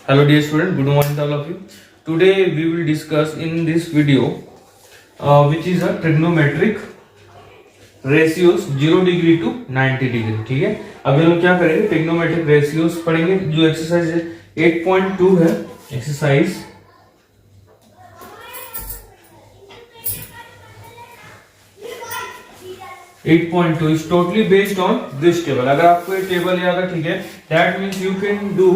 Hello dear student, good morning to all of you. Today we will discuss in this video which is a trigonometric ratios 0 degree to 90 degree. ठीक है, अभी हम क्या करेंगे, trigonometric ratios पढ़ेंगे. जो exercise है 8.2 है, exercise 8.2 is totally based on this table. अगर आपको ये टेबल याद है, ठीक है, that means you can do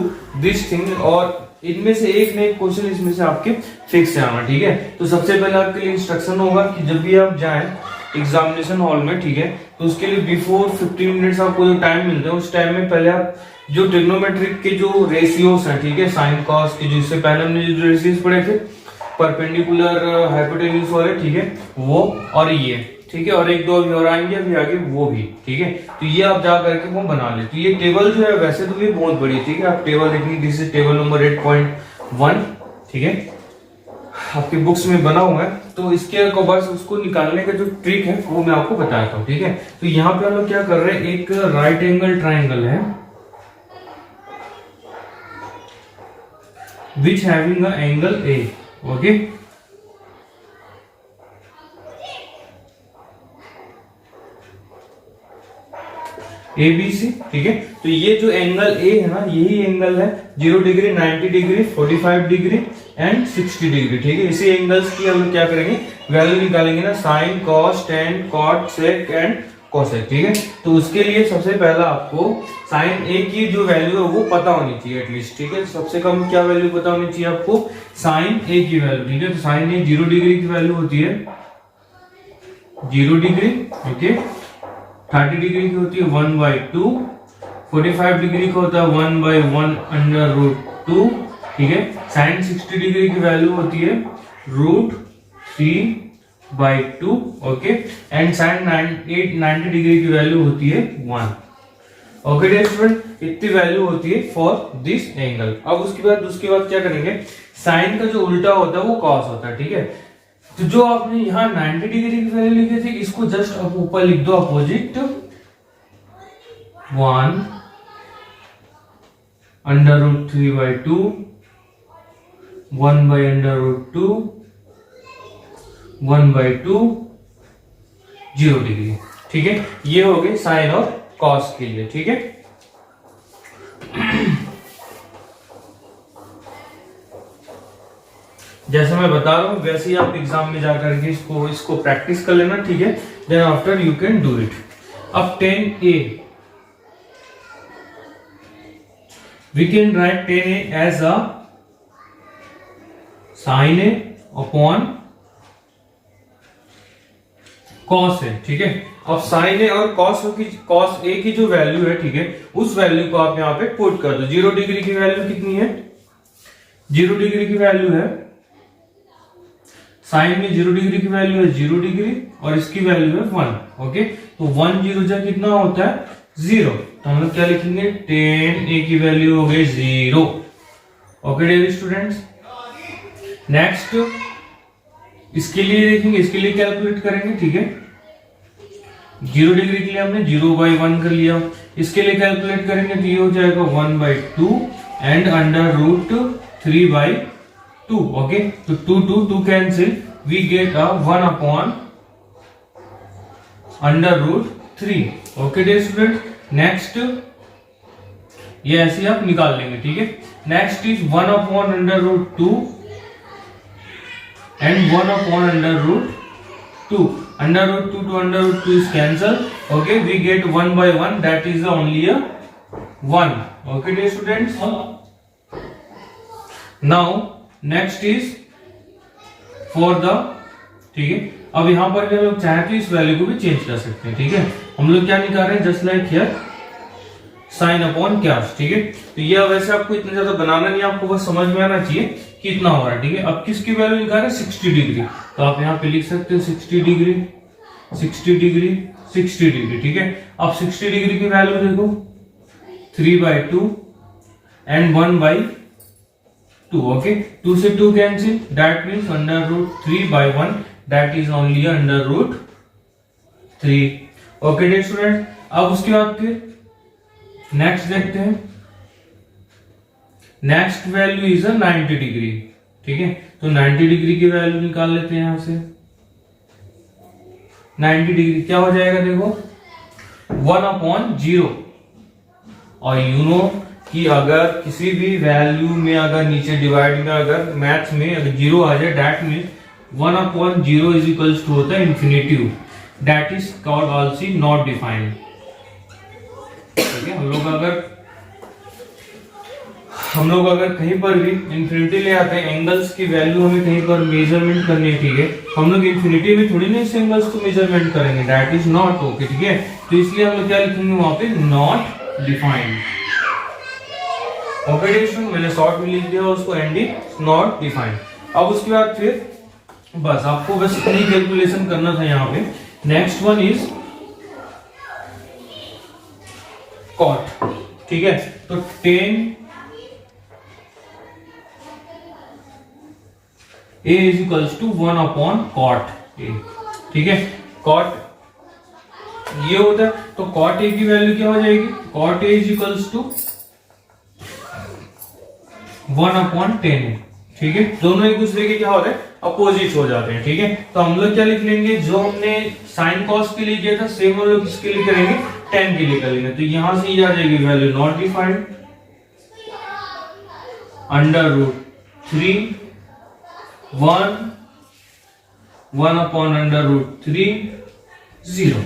this thing. और इनमें से एक न एक क्वेश्चन इसमें से आपके फिक्स है आना. ठीक है, तो सबसे पहले आपके लिए इंस्ट्रक्शन होगा कि जब भी आप जाएं एग्जामिनेशन हॉल में, ठीक है, तो उसके लिए बिफोर 15 मिनट्स आपको जो टाइम मिलता है, उस टाइम में पहले आप जो ट्रिग्नोमेट्रिक के जो रेशियोज हैं, ठीक है, साइन कॉस के, जो इससे पहले हमने जो रेशियोज पढ़े थे परपेंडिकुलर हाइपोटेन्यूज वाले, ठीक है, वो और ये, ठीक है, और एक दो अभी और आएंगे अभी आगे वो भी. ठीक है, तो ये आप जा करके वो बना ले. तो ये टेबल जो है वैसे तो ये बहुत बड़ी, ठीक है, आप टेबल देखेंगे, दिस इज टेबल नंबर 8.1. ठीक है, आपकी बुक्स में बना हुआ है. तो इसके को बस उसको निकालने का जो ट्रिक है वो मैं आपको बताता हूँ. ठीक है, तो यहाँ पे हम लोग क्या कर रहे हैं, एक राइट एंगल ट्राइंगल है which having a angle A. Okay, ABC. ठीक है, तो ये जो एंगल ए है ना, यही एंगल है 0 degree, 90 degree, 45 degree and 60 degree. ठीक है, इसी एंगल्स की हम लोग क्या करेंगे, वैल्यू निकालेंगे ना, sine cos tan cot sec and cosec. ठीक है, तो उसके लिए सबसे पहला आपको साइन ए की जो वैल्यू है वो पता होनी चाहिए एटलीस्ट. ठीक है, सबसे कम क्या वैल्यू पता होनी चाहिए आपको, साइन ए की वैल्यू. ठीक है, तो साइन ए 0 डिग्री की वैल्यू होती है 0 डिग्री. ओके, 30 डिग्री की होती है 1/2, 45 डिग्री का होता है 1/1 अंडर रूट 2. ठीक है, साइन 60 डिग्री की वैल्यू होती है √3/2. ओके, एंड साइन 90 डिग्री की वैल्यू होती है 1. ओके डियर स्टूडेंट, इतनी वैल्यू होती है फॉर दिस एंगल. अब उसके बाद क्या करेंगे, साइन का जो उल्टा होता है वो कॉस होता है. ठीक है, तो जो आपने यहाँ 90 डिग्री की वैल्यू लिखी थी, इसको जस्ट आप ऊपर लिख दो अपोजिट 1 अंडर रूट 3/2, 1/√2, 1/2, 0 डिग्री. ठीक है, ये हो गए साइन और कॉस के लिए. ठीक है, जैसे मैं बता रहा हूं वैसे ही आप एग्जाम में जाकर के इसको प्रैक्टिस कर लेना. ठीक है, then after you can do it. अब 10A, we can write 10A as a sine A upon cos A. ठीक है, अब साइन ए और कॉस ए की जो वैल्यू है, ठीक है, उस वैल्यू को आप यहाँ पे पुट कर दो. 0 डिग्री की वैल्यू कितनी है, 0 डिग्री की वैल्यू है, साइन में 0 डिग्री की वैल्यू है 0 डिग्री और इसकी वैल्यू है 1. ओके, तो 1 0 जा कितना होता है 0. तो हम लोग क्या लिखेंगे, 10A की वैल्यू हो गई 0. ओके डियर स्टूडेंट्स, नेक्स्ट इसके लिए देखेंगे, इसके लिए कैलकुलेट करेंगे. ठीक है, 0 डिग्री के लिए हमने 0/1 कर लिया. इसके लिए कैलकुलेट करेंगे तो ये हो जाएगा 1/2 एंड अंडर रूट 3/2. ओके, तो 2 cancel, we get 1 under root 3. Okay dear student, next ये ऐसे आप निकाल लेंगे. ठीक है, next is 1 under root 2 and 1 under root 2. Under root 2 to under root 2 is cancel. Okay, we get 1/1, that is only a 1. Okay dear students, now next is for the, ठीक है, अब यहां पर भी हम लोग चाहे तो इस वैल्यू को भी चेंज कर सकते हैं. ठीक है, हम लोग क्या निकाल रहे हैं, just like here sine upon cos. ठीक है, तो ये वैसे आपको इतना ज्यादा बनाना नहीं, आपको बस समझ में आना चाहिए कि इतना हो रहा है. ठीक है, अब किसकी वैल्यू निकाल रहे हैं, 60 डिग्री. तो आप यहाँ पे लिख सकते हो 60 डिग्री, 60 डिग्री, 60 डिग्री. ठीक है, अब 60 डिग्री की वैल्यू देखो 3/2 एंड 1/2. ओके, 2 से 2 cancel, that means under root 3/1, that is only under root 3. Okay dear student, अब उसके बाद फिर नेक्स्ट देखते हैं नेक्स्ट वैल्यू इज 90 डिग्री, ठीक है। तो 90 डिग्री की वैल्यू निकाल लेते हैं यहां से। 90 डिग्री क्या हो जाएगा, देखो 1/0। और यू नो कि अगर किसी भी वैल्यू में अगर नीचे डिवाइड में अगर मैथ्स में अगर 0 आ जाए, that mean 1/0 is equals to होता है infinitive, that is called also not defined. ठीक है, हम लोग अगर कहीं पर भी इंफिनिटी ले आते हैं, एंगल्स की वैल्यू हमें कहीं पर मेजरमेंट करनी है, ठीक है, हम लोग इंफिनिटी में थोड़ी ना इस एंगल्स को मेजरमेंट करेंगे, दैट इज नॉट ओके, ठीक है। तो इसलिए हम लोग क्या लिखेंगे वहां पे, नॉट डिफाइंड। ओके स्टूडेंट, मैंने शॉर्ट में लिख दिया उसको, एंड इज नॉट डिफाइंड। अब उसके बाद फिर बस आपको बस इतनी कैलकुलेशन करना था यहाँ पे। नेक्स्ट वन इज कॉट, ठीक है। तो 10 a is equals to 1/cot a, ठीक है। कॉट ये होता है, तो कॉट a की वैल्यू क्या हो जाएगी, cot a is equals to 1/10, ठीक है। दोनों एक दूसरे के क्या होते हैं, अपोजिट हो जाते हैं, ठीक है। तो हम लोग क्या लिख लेंगे, जो हमने साइन कॉस के लिए किया था सेम हम लोग इसके लिए करेंगे, 10 के लिए करेंगे। तो यहां से ये आ जाएगी वैल्यू नॉट डिफाइंड √3 1/√3 0,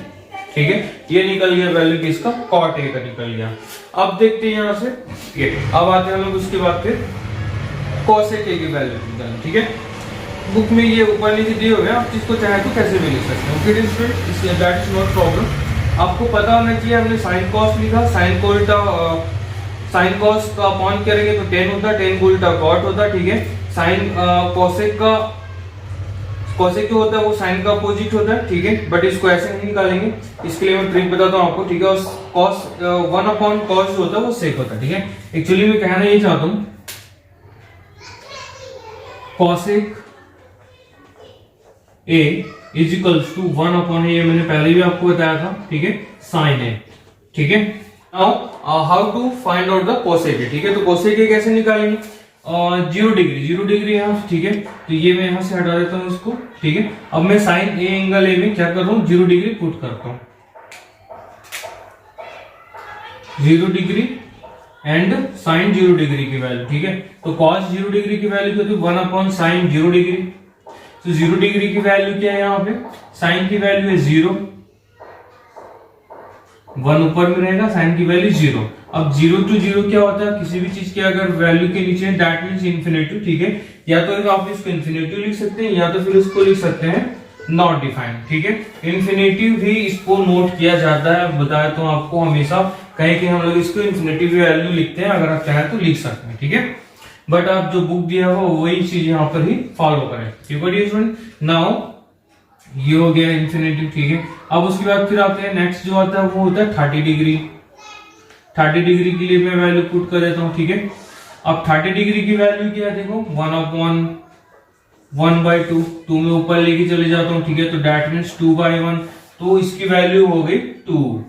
ठीक है। ये निकल गया वैल्यू किसका, कॉट a का निकल गया। अब देखते हैं यहां से ये, अब आते हैं हम लोग उसके बाद फिर कॉसेक a की वैल्यू निकालना, ठीक है। बुक में ये ऊपर नीचे दिए हुए हैं, आप इसको चाहे तो कैसे भी लिख सकते हो, फिर स्टूडेंट इसलिए दैट इज नॉट प्रॉब्लम। आपको पता होना चाहिए हमने साइन कॉस लिखा, साइन को उल्टा साइन कॉस का अपॉन करेंगे तो 10 होता, 10 को उल्टा कॉट होता, ठीक है। साइन कॉसेक जो होता है वो साइन का अपोजिट होता है, ठीक है। बट इसको ऐसे नहीं निकालेंगे, इसके लिए मैं ट्रिक बताता हूँ आपको, ठीक है। कॉस 1/cos जो होता है वो सेक होता है, ठीक है। एक्चुअली मैं कहना ये चाहता हूँ, cosec a is equals to 1/a, ये मैंने पहले भी आपको बताया था, ठीक है, साइन a, ठीक है। Now how to find out the cosec a, ठीक है। तो कॉसेक a कैसे निकालेंगे, 0 डिग्री यहाँ, ठीक है। तो ये मैं यहां से हटा देता हूं इसको, ठीक है। अब मैं साइन a एंगल a में क्या कर रहा हूं, 0 डिग्री पुट करता हूं, 0 डिग्री एंड साइन 0 डिग्री की वैल्यू, ठीक है। तो cos 0 डिग्री की वैल्यू क्या होती है, 1/sin 0 डिग्री। तो 0 डिग्री की वैल्यू क्या है यहाँ पे, साइन की वैल्यू है 0, 1 ऊपर में रहेगा, साइन की वैल्यू 0। अब 0 to 0 क्या होता है, किसी भी चीज के अगर वैल्यू के नीचे दैट मींस इन्फिनिटिव, ठीक है। या तो आप इसको इन्फिनिटिव लिख सकते हैं, या तो फिर इसको लिख सकते हैं नॉट डिफाइंड, ठीक है। इन्फिनिटिव भी इसको नोट किया जाता है, बताया तो आपको हमेशा, कहीं कि हम लोग इसको इन्फिनिटिव वैल्यू लिखते हैं, अगर आप चाहें तो लिख सकते हैं, ठीक है। बट आप जो बुक दिया हो वही चीज यहाँ पर ही फॉलो करें, ठीक है। नाउ ये हो गया इन्फिनिटिव, ठीक है। अब उसके बाद फिर आते हैं नेक्स्ट जो आता है वो होता है 30 डिग्री। 30 डिग्री के लिए मैं वैल्यू पुट कर देता हूं, ठीक है। अब 30 डिग्री की वैल्यू क्या है, देखो 1/1/2, 2 में ऊपर लेके चले जाता हूं, ठीक है। तो दैट मींस 2/1, तो इसकी वैल्यू हो गई 2।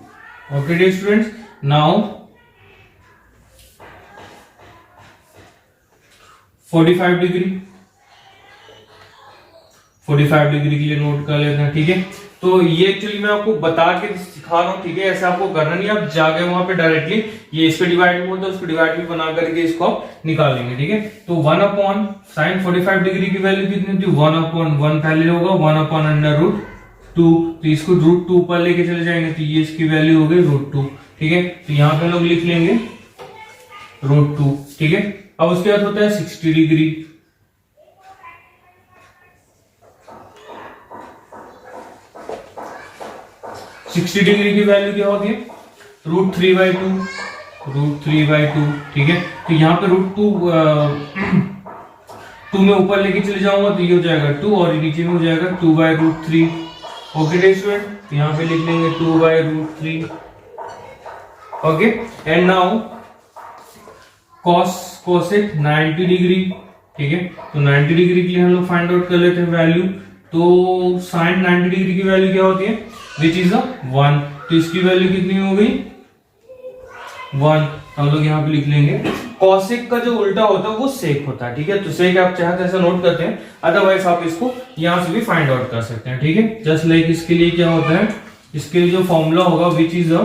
Okay dear students, now 45 degree, 45 degree के लिए नोट कर लेते हैं, ठीक है। तो ये एक्चुअली मैं आपको बता के सिखा रहा हूँ, ठीक है। ऐसे आपको करना नहीं, आप जाके वहां पे डायरेक्टली ये इसके डिवाइड में होता है, उसको डिवाइड में बना करके इसको आप निकालेंगे, ठीक है। तो 1/sin 45 डिग्री की वैल्यू कितनी होती है, 1/1 पहले होगा, 1/√2, तो इसको √2 पर लेके चले जाएंगे, तो ये इसकी वैल्यू हो गई √2, ठीक है। तो यहाँ पे लोग लिख लेंगे √2, ठीक है। अब उसके बाद होता है 60 डिग्री। 60 डिग्री की वैल्यू क्या होती है, √3/2, ठीक है। तो यहाँ पे √2 में ऊपर लेके चले जाऊंगा तो ये हो जाएगा 2, और नीचे में हो जाएगा 2/√3। ओके स्टूडेंट, यहाँ पे लिख लेंगे 2/√3। Okay, and now cosec 90 degree, ठीक है। तो 90 डिग्री के लिए हम लोग फाइंड आउट कर लेते हैं वैल्यू। तो साइन 90 डिग्री की वैल्यू क्या होती है, विच इज 1, तो इसकी वैल्यू कितनी हो गई 1। हम लोग यहाँ पे लिख लेंगे कॉसेक का जो उल्टा होता है वो सेक होता है, ठीक है। तो सेक आप चाहे तो ऐसा नोट करते हैं, अदरवाइज आप इसको यहां से भी फाइंड आउट कर सकते हैं, ठीक है। जस्ट लाइक इसके लिए क्या होता है, इसके लिए जो फॉर्मूला होगा which is a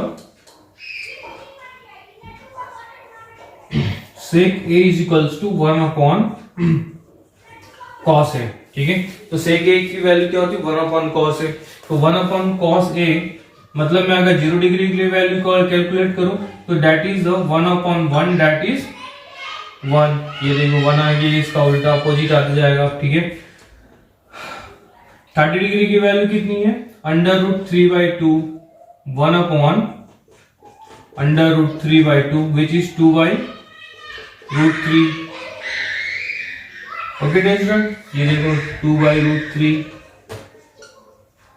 sec A is equals to 1 upon cos A, ठीक है। तो सेक ए की वैल्यू क्या होती है, 1 अपॉन कॉस ए। तो 1 अपॉन कॉस ए मतलब मैं अगर 0 डिग्री के लिए वैल्यू को कैलकुलेट करूं तो that is 1 upon 1, that is 1। ये देखो 1 आ गया, इसका उल्टा अपोजिट आता जाएगा, ठीक है। 30 डिग्री की वैल्यू कितनी है, under root 3/2, 1 upon under root 3/2 which is 2/√3। Okay student, ये देखो 2/√3।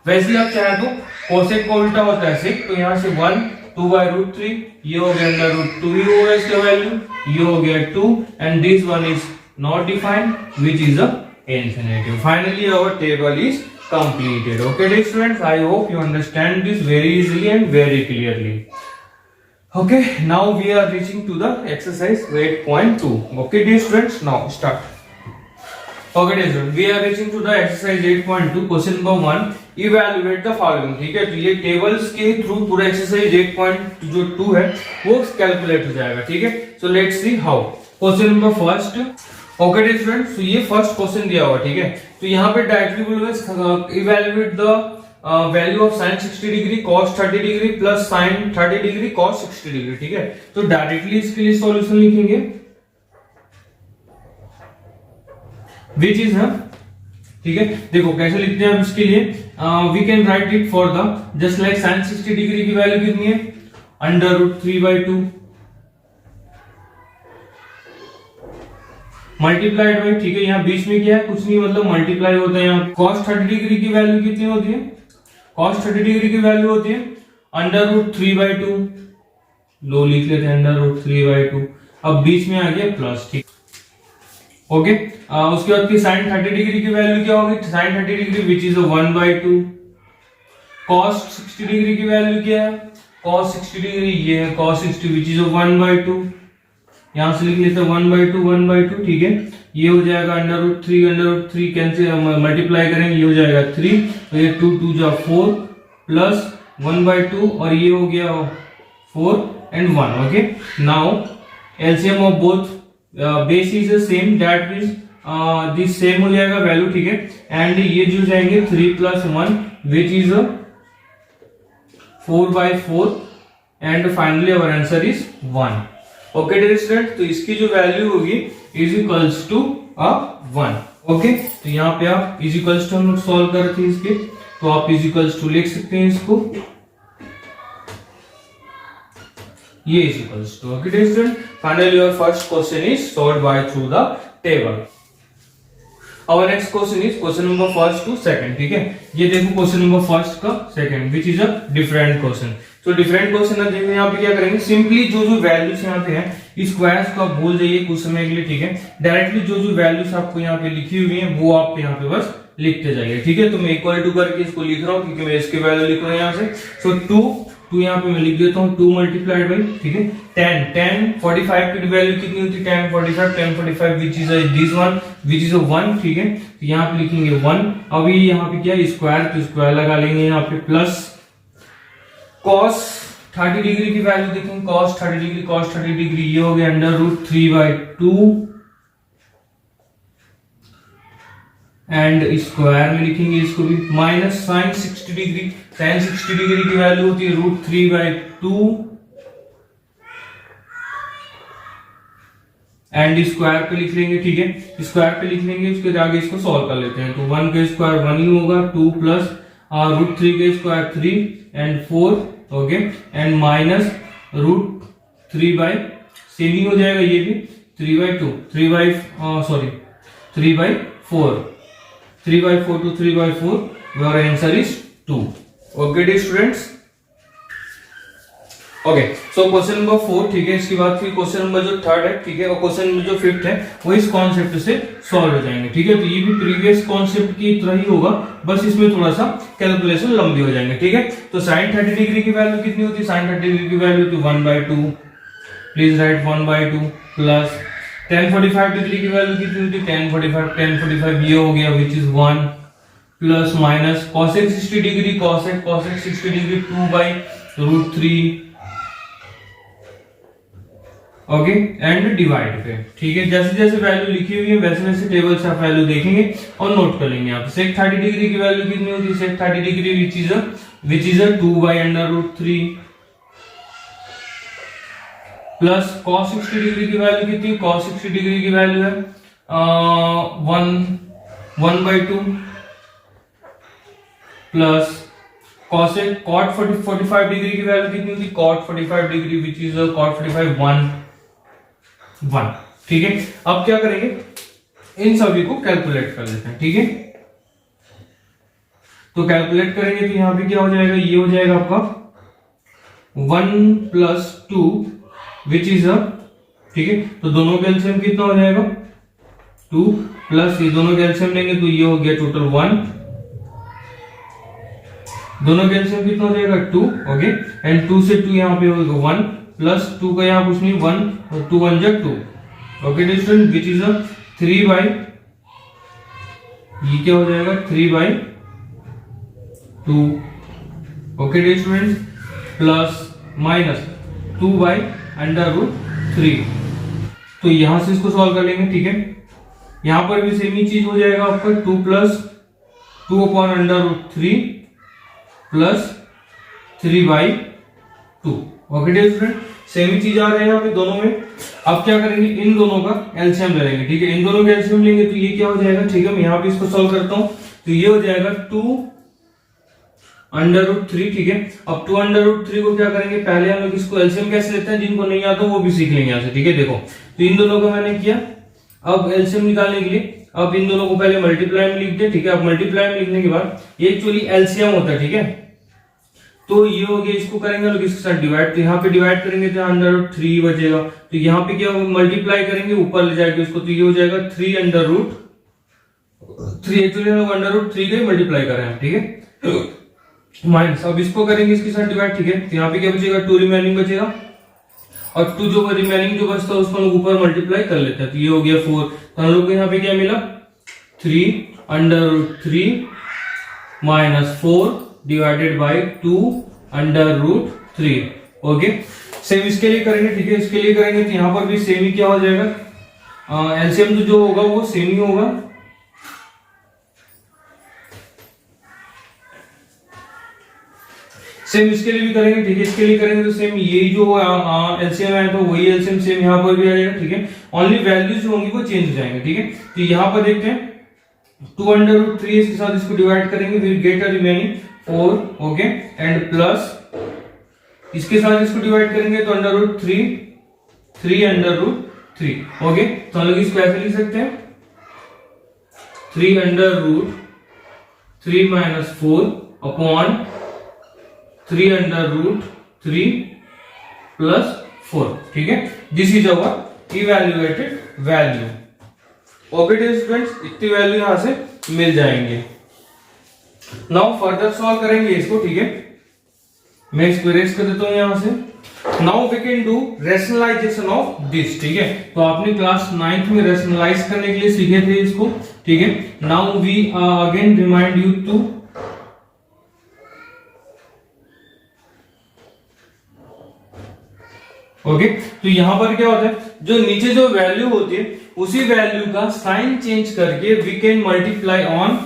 वैसे आप चाहे तो कोसेक का उल्टा होता है सेक, तो यहां से 1 2/√3, ये हो गया अंडर रूट 2 ही होगा इसका वैल्यू, ये हो गया 2 and this one is not defined which is a infinity. Finally our table is completed. Okay dear students, I hope you understand this very easily and very clearly. Okay, now we are reaching to the exercise 8.2. Okay dear students, now start. Okay dear students, we are reaching to the exercise 8.2. Question number 1, evaluate the following. ठीक है, तो ये tables के through पूरा exercise 8.2 है वो calculate हो जाएगा, ठीक है। So let's see how. Question number first. Okay dear students, तो ये फर्स्ट क्वेश्चन दिया हुआ, ठीक है। तो यहाँ पे डायरेक्टली बोलोगे evaluate the value of sin 60 degree cos 30 degree plus sin 30 degree cos 60 degree, ठीक है। तो डायरेक्टली इसके लिए सॉल्यूशन लिखेंगे विच इज, ठीक है। देखो कैसे लिखते हैं हम इसके लिए, we can write it for the just like sin 60 degree की वैल्यू कितनी है, अंडर रूट 3/2 मल्टीप्लाइड बाई, ठीक है। यहाँ बीच में क्या है, कुछ नहीं, मतलब मल्टीप्लाई होता है। यहाँ cos 30 डिग्री की वैल्यू कितनी होती है, cos 30 डिग्री की वैल्यू होती है अंडर रूट 3/2, लो लिख लेते हैं अंडर रूट 3/2। अब बीच में आ गया प्लस, ठीक, ओके। उसके बाद की sin 30 डिग्री की वैल्यू क्या होगी, sin 30 degree which is 1/2। cos 60 degree की वैल्यू क्या है, cos 60 डिग्री ये है cos 60 विच इज 1/2। यहां से लिख लेते हैं 1/2, ठीक है। ये हो जाएगा अंडर रूट 3 कैंसिल मल्टीप्लाई करेंगे, ये हो जाएगा 3, तो ये 2 2 जा 4 प्लस 1/2 और ये हो गया 4 and 1। Okay, now LCM of both base is the same, that means this same हो जाएगा वैल्यू, ठीक है। एंड ये जो जाएंगे 3 + 1 which is 4/4 and finally our answer is 1। Okay dear student, तो इसकी जो वैल्यू होगी इज इक्वल्स टू 1। ओके, तो यहाँ पे आप इज इक्वल्स टू हम लोग सॉल्व कर रहे थे इसके, तो आप इज इक्वल्स टू लिख सकते हैं इसको, ये is equals to. Okay dear student, finally your first question is solved by through the table. Our next question is question number first to second, ठीक है। ये देखो क्वेश्चन नंबर फर्स्ट का second which is a different question. तो different question है, देखो यहाँ पे क्या करेंगे, सिंपली जो जो वैल्यूज यहाँ पे है स्क्वायर्स को आप भूल जाइए कुछ समय के लिए, ठीक है। डायरेक्टली जो जो वैल्यूज आपको यहाँ पे लिखी हुई है वो आप यहाँ पे बस लिखते जाइए, ठीक है। तो मैं इक्वल टू करके इसको लिख रहा हूँ क्योंकि मैं इसके वैल्यू लिख रहा हूँ यहाँ से। सो 2 यहाँ पे मैं लिख देता हूँ 2 मल्टीप्लाइड बाई, ठीक है, 10 45 की वैल्यू कितनी होती है 10 45 which is this one which is 1, ठीक है। तो यहाँ पे लिखेंगे 1। अभी यहाँ पे क्या स्क्वायर, तो स्क्वायर लगा लेंगे यहाँ पे प्लस cos 30 डिग्री की वैल्यू देखेंगे, cos 30 डिग्री ये हो गया अंडर रूट 3/2 एंड स्क्वायर में लिखेंगे इसको भी माइनस sin 60 डिग्री की वैल्यू होती है रूट 3/2 एंड स्क्वायर पे लिख लेंगे, ठीक है। स्क्वायर पे लिख लेंगे, उसके आगे इसको सॉल्व कर लेते हैं। तो 1 का स्क्वायर 1 ही होगा, 2 प्लस रूट 3 का square 3 and 4, okay, and minus root 3 same ही हो जाएगा ये भी 3/2 3/4 to 3/4, your answer is 2. Okay dear students, okay. So question number 4, ठीक है। इसके बाद फिर क्वेश्चन नंबर जो थर्ड है, ठीक है, और क्वेश्चन नंबर जो फिफ्थ है वो इस कॉन्सेप्ट से सॉल्व हो जाएंगे, ठीक है। तो ये भी प्रीवियस कॉन्सेप्ट की तरह ही होगा, बस इसमें थोड़ा सा कैलकुलेशन लंबी हो जाएंगे, ठीक है। तो sin 30 डिग्री की वैल्यू कितनी होती है, sin 30 डिग्री की वैल्यू होती है 1/2, प्लीज राइट 1/2 प्लस 1045 डिग्री की वैल्यू कितनी होती है 1045 ये हो गया which is 1 plus minus cosec 60 degree cosec 60 degree 2/√3 okay and divide पे। ठीक है, जैसे जैसे वैल्यू लिखी हुई है वैसे वैसे टेबल से आप वैल्यू देखेंगे और नोट कर लेंगे। आप sec 30 डिग्री की वैल्यू कितनी होती है sec 30 degree which is 2/√3 plus cos 60 degree की वैल्यू कितनी cos 60 डिग्री की वैल्यू है 1/2 प्लस cot 45 डिग्री की वैल्यू कितनी होती cot 45 degree which is cot 45 1। ठीक है, अब क्या करेंगे इन सभी को कैलकुलेट कर लेते हैं। ठीक है, तो कैलकुलेट करेंगे तो यहां पे क्या हो जाएगा ये हो जाएगा आपका 1 प्लस 2 विच इज ठीक है, तो दोनों का एलसीएम कितना हो जाएगा 2 प्लस ये दोनों का एलसीएम लेंगे तो ये हो गया टोटल 1, दोनों का एलसीएम कितना हो जाएगा 2 ओके एंड 2 से 2 यहां पे होगा 1 प्लस 2 का यहां कुछ नहीं 1 और 2 1 जा 2 okay dear student which is 3 by ये क्या हो जाएगा 3/2 okay dear student plus minus 2/√3। तो यहां से इसको सॉल्व कर लेंगे। ठीक है, यहां पर भी सेम ही चीज हो जाएगा आपका 2 plus 2/√3 plus 3/2 okay dear student same ही चीज आ रहा है यहाँ पे दोनों में। अब क्या करेंगे इन दोनों का एलसीएम ले लेंगे। ठीक है, इन दोनों का एलसीएम लेंगे तो ये क्या हो जाएगा ठीक है, मैं यहाँ पे इसको सॉल्व करता हूँ तो ये हो जाएगा 2/√3। ठीक है, अब 2/√3 को क्या करेंगे पहले हम लोग इसको एलसीएम कैसे लेते हैं जिनको नहीं आता वो भी सीख लेंगे यहाँ से। ठीक है, देखो तो इन दोनों का मैंने किया, अब एलसीएम निकालने के लिए अब इन दोनों को पहले मल्टीप्लाई में लिख दे। ठीक है, अब मल्टीप्लाई में लिखने के बाद ये एक्चुअली एलसीएम होता है। ठीक है, तो ये हो गया, इसको करेंगे लोग इसके साथ डिवाइड, तो यहाँ पे डिवाइड करेंगे तो √3 बचेगा, तो यहाँ पे क्या मल्टीप्लाई करेंगे ऊपर ले जाएंगे उसको, तो ये हो जाएगा 3/√3 एक्चुअली हम √3 का मल्टीप्लाई कर रहे हैं। ठीक है, माइनस अब इसको करेंगे इसके साथ डिवाइड। ठीक है, तो यहाँ पे क्या बचेगा 2 रिमेनिंग बचेगा और 2 जो रिमेनिंग जो बचता है उसको हम ऊपर मल्टीप्लाई कर लेते हैं, तो ये हो गया 4। तो हम लोग को यहाँ पे क्या मिला 3/√3 minus 4 divided by 2/√3 okay. Same इसके लिए करेंगे। ठीक है, इसके लिए करेंगे तो यहां पर भी सेम ही क्या हो जाएगा एलसीएम तो जो होगा वो सेम ही होगा। सेम इसके लिए भी करेंगे। ठीक है, इसके लिए करेंगे तो सेम यही जो एलसीएम है तो वही एलसीएम सेम यहां पर भी आ जाएगा। ठीक है, ओनली वैल्यूज जो होंगी वो चेंज हो जाएंगे। ठीक है, तो यहां पर देखते हैं 2/√3 इसके साथ इसको डिवाइड करेंगे will get a remaining 4 okay and plus इसके साथ इसको डिवाइड करेंगे तो √3 3/√3 ओके। तो हम लोग इसको ऐसे लिख सकते हैं 3/√3 माइनस 4 अपॉन 3/√3 प्लस 4। ठीक है, this is our evaluated value okay dear students, इतनी वैल्यू यहां से मिल जाएंगे। नाउ फर्दर सॉल्व करेंगे इसको। ठीक है, मैं इसको इरेज कर देता हूं यहां से। Now we can do rationalisation of this. ठीक है, तो आपने क्लास 9th में रैशनलाइज करने के लिए सीखे थे इसको। ठीक है, now we again remind you to okay. तो यहां पर क्या होता है जो नीचे जो वैल्यू होती है उसी वैल्यू का साइन चेंज करके we can multiply on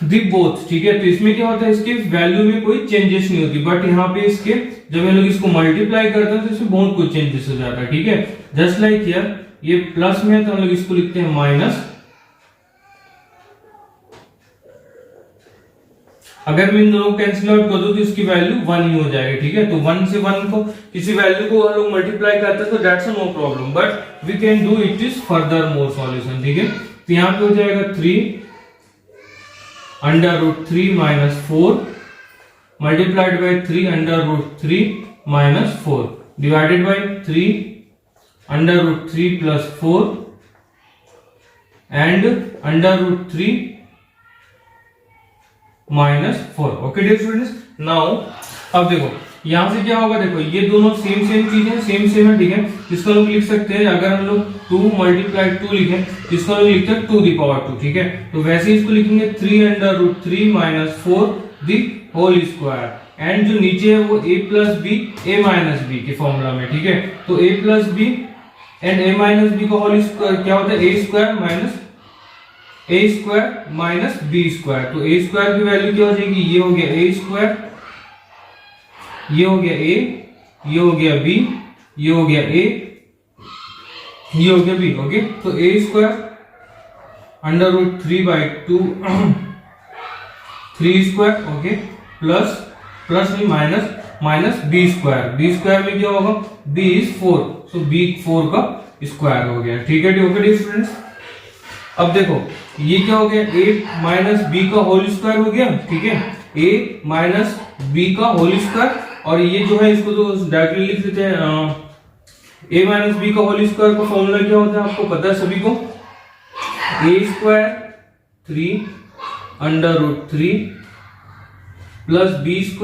the both. ठीक है, तो इसमें क्या होता है इसके वैल्यू में कोई चेंजेस नहीं होती, बट यहाँ पे इसके जब हम लोग इसको मल्टीप्लाई करते हैं तो इसमें बहुत कुछ चेंजेस हो जाता है। ठीक है, जस्ट लाइक हियर ये प्लस में है तो हम लोग इसको लिखते हैं माइनस। अगर मैं इन दोनों को कैंसिल आउट कर दूं तो इसकी वैल्यू 1 ही हो जाएगी। ठीक है, तो 1 से 1 को किसी वैल्यू को हम लोग मल्टीप्लाई करते हैं तो that's no problem, but we can do it is further more solution. ठीक है, तो यहाँ पे हो जाएगा 3/√3 minus 4 multiplied by 3/√3 minus 4 divided by 3/√3 plus 4 and √3 minus 4 okay dear students. Now अब देखो यहाँ से क्या होगा, देखो ये दोनों सेम सेम चीज है, सेम है, ठीक है। इसको लोग लिख सकते हैं, अगर हम लोग 2 × 2 लिखें, इसको लोग लिखते हैं 2^2, ठीक है। तो वैसे इसको लिखेंगे 3√3 - 4 दी होल स्क्वायर, एंड जो नीचे है वो a + b a - b के फॉर्मूला में, ठीक है। तो a + b and a - b का होल स्क्वायर क्या होता है, a² - b²। तो a² की वैल्यू क्या हो जाएगी, ये हो गया a², ये हो गया a, ये हो गया b, ये हो गया a, ये हो गया b, ओके। तो a² √3/2 3², ओके, प्लस में माइनस b² में क्या होगा, b is 4, सो b4 का स्क्वायर हो गया, ठीक है। ओके स्टूडेंट्स, अब देखो ये क्या हो गया, a - b का होल स्क्वायर हो गया, ठीक है, a - b का होल स्क्वायर। और ये जो है इसको तो डायरेक्टली लिख लेते हैं, a - b का होल स्क्वायर का फॉर्मूला क्या होता है आपको पता है सभी को, a² 3√3 plus b²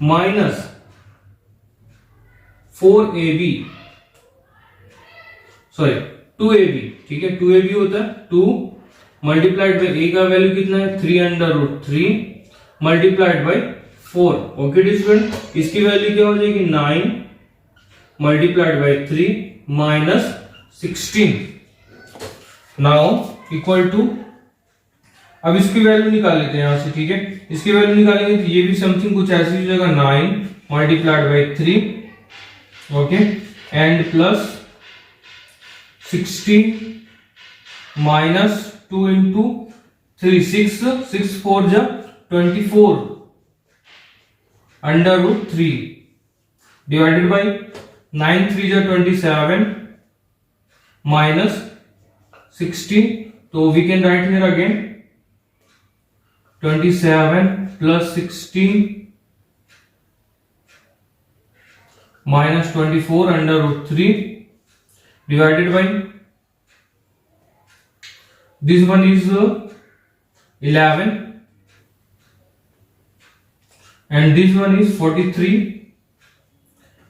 minus 4ab, sorry 2ab, ठीक है, 2ab होता है 2 मल्टीप्लाइड बाई a का वैल्यू कितना है 3√3 मल्टीप्लाइड बाई 4, ओके स्टूडेंट। इसकी वैल्यू क्या हो जाएगी 9 multiplied by 3 minus 16 now equal to, अब इसकी वैल्यू निकाल लेते हैं यहां से, ठीक है। इसकी वैल्यू निकालेंगे तो ये भी समथिंग कुछ ऐसी हो जाएगा 9 multiplied by 3, okay, and plus 16 minus 2 × 3 6 4 जा 24 √3 डिवाइडेड बाई 9 3 जा 27 माइनस 16, तो we can write here again 27 plus 16 minus 24 √3 divided by this one is 11 and this one is 43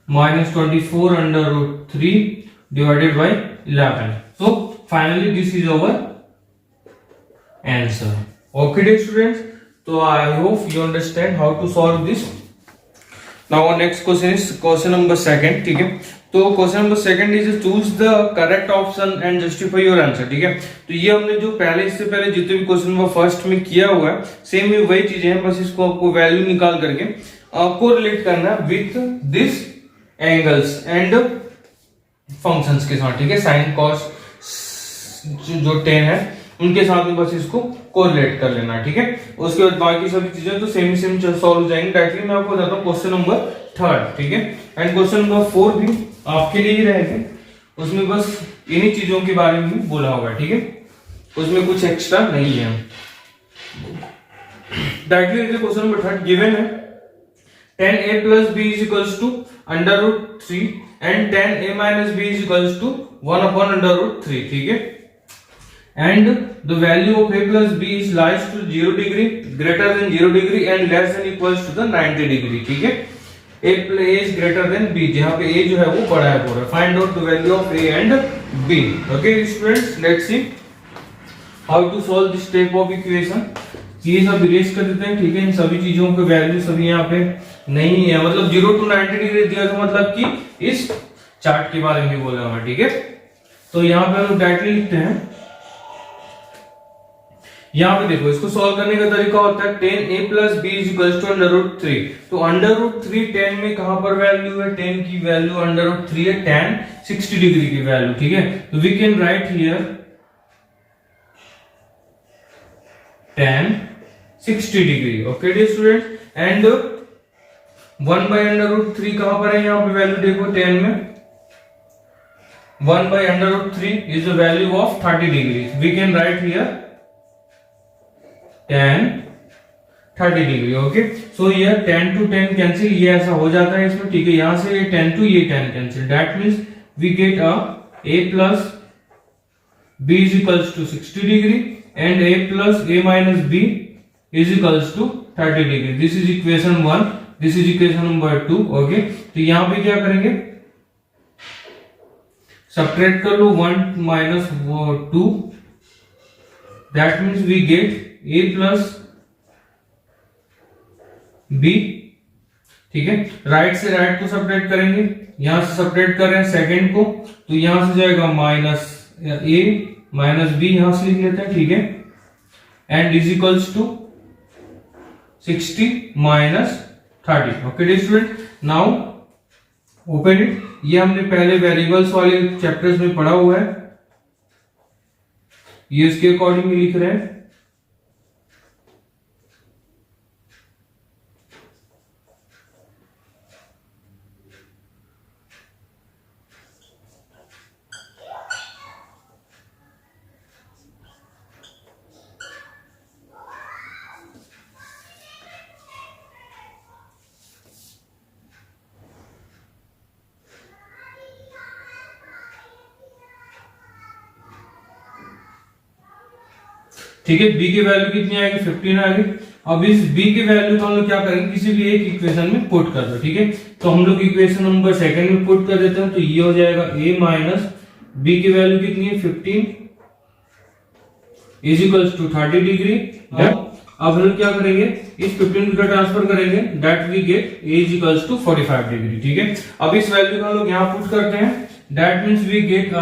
minus 24 √3 divided by 11. So finally this is our answer. Okay dear students, so I hope you understand how to solve this. Now our next question is question number 2, ठीक है। तो question number 2 is choose the correct option and justify your answer, ठीक है। तो ये हमने जो इससे पहले जितने भी क्वेश्चन नंबर फर्स्ट में किया हुआ है सेम ही वही चीजें हैं, बस इसको आपको वैल्यू निकाल करके कोरिलेट करना है with this angles and functions के साथ, ठीक है। साइन कॉस जो 10 है उनके साथ में बस इसको कोरिलेट कर लेना है, ठीक है। उसके बाद बाकी सभी चीजें तो सेम सॉल्व हो जाएंगे। डायरेक्टली मैं आपको बताता हूँ क्वेश्चन नंबर 3, ठीक है। एंड क्वेश्चन नंबर 4 भी आपके लिए ही रहेगा, उसमें बस इन्हीं चीजों के बारे में बोला हुआ है, ठीक है। उसमें कुछ एक्स्ट्रा नहीं है। डायरेक्टली क्वेश्चन नंबर 3 गिवन है 10a + b √3 and 10a - b = 1/√3, ठीक है। And the value of a plus b is lies to 0 degree, greater than 0 degree and less than equals to the 90 degree, ठीक है। a is greater than b, जहाँ पे a जो है वो बड़ा है पूरा। Find out the value of a and b. Okay students, let's see how to solve this type of equation. ये सब इरेज कर देते हैं, ठीक है। इन सभी चीजों के वैल्यू सभी यहाँ पे नहीं है, मतलब 0 to 90 डिग्री दिया तो मतलब कि इस चार्ट के बारे में बोला हुआ है, ठीक है। तो यहाँ पे हम डायरेक्टली लिखते हैं, यहाँ पे देखो इसको सॉल्व करने का तरीका होता है 10a + b = √3। तो √3 10 में कहां पर वैल्यू है, 10 की वैल्यू √3 है, tan 60 डिग्री की वैल्यू, ठीक है। तो we can write here tan 60 degree, okay dear student. And 1/√3 कहां पर है, यहाँ पे वैल्यू देखो 10 में 1/√3 is the value of 30 degree. We can write here tan 30 degree, okay. So ये 10 to 10 कैंसिल, ये ऐसा हो जाता है इसमें, ठीक है। यहां से ये 10 to ये 10 cancel, that means we get a plus b = 60 degree and a plus a - b = 30 degree. This is equation 1 this is equation number 2। Okay, तो यहाँ पे क्या करेंगे, सब्ट्रैक्ट कर लो 1 minus 2, that means we get a plus b। ठीक है, right से राइट को सब्ट्रैक्ट करेंगे, यहां से सब्ट्रैक्ट कर रहे हैं सेकंड को, तो यहां से जाएगा माइनस a माइनस b, यहां से लिख लेते हैं। ठीक है, and is equals to 60 minus 30। Okay student, now open it. ये हमने पहले वेरिएबल्स वाले चैप्टर्स में पढ़ा हुआ है, ये इसके अकॉर्डिंग ही लिख रहे हैं। ठीक है, b की वैल्यू कितनी आएगी, 15 आएगी। अब इस b की वैल्यू को हम लोग क्या करेंगे, किसी भी एक इक्वेशन में पुट कर दो। ठीक है, तो हम लोग इक्वेशन नंबर सेकंड में पुट कर देते हैं, तो ये हो जाएगा a माइनस b की वैल्यू कितनी है, 15 इज इक्वल्स टू 30 डिग्री। अब हम लोग क्या करेंगे, इस 15 को ट्रांसफर करेंगे, that we get a is equals to 45 degree. ठीक है, अब इस वैल्यू को हम लोग यहाँ पुट करते हैं, that means we get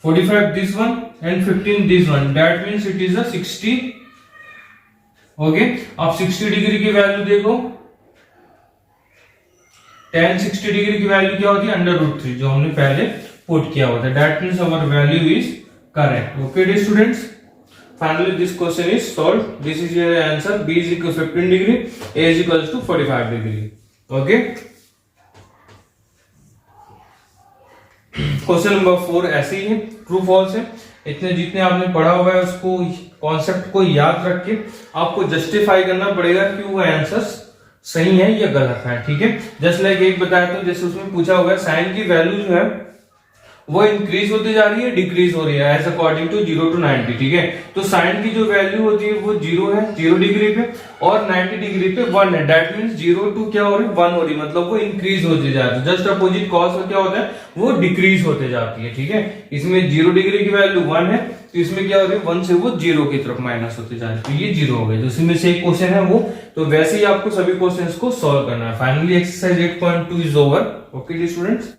45 this one and 15 this one, that means it is a 60। Okay, अब 60 डिग्री की वैल्यू देखो, tan 60 डिग्री की वैल्यू क्या होती है, √3, जो हमने पहले पुट किया होता है। That means our value is correct. Okay dear students, finally this question is solve. This is your answer, b is equal to 15 degree, a is equal to 45 degree. Okay, question number 4 ऐसे ही है, true false है। इतने जितने आपने पढ़ा हुआ है उसको, कॉन्सेप्ट को याद रख के आपको जस्टिफाई करना पड़ेगा कि वो आंसर सही है या गलत है। ठीक है, जस्ट लाइक एक बताया तो, जैसे उसमें पूछा हुआ है साइन की वैल्यू जो है वो इंक्रीज होती जा रही है, डिक्रीज हो रही है एज अकॉर्डिंग टू 0 to 90। ठीक है, तो साइन की जो वैल्यू होती है वो 0 है, 0 डिग्री पे, और 90 डिग्री पे 1 है। दैट मींस 0 to क्या हो रही है, 1 हो रही है, मतलब वो इंक्रीज होती जाती है। जस्ट अपोजिट कॉस का क्या होता है, वो डिक्रीज होते जाती है। ठीक है, इसमें 0 डिग्री की वैल्यू 1 है, तो इसमें क्या हो रही है, 1 से वो 0 की तरफ माइनस होते जा रही है, तो ये 0 हो गए। तो इसमें से एक क्वेश्चन है वो, तो वैसे ही आपको सभी क्वेश्चंस को सॉल्व करना है। Finally exercise 8.2 is over. Okay students.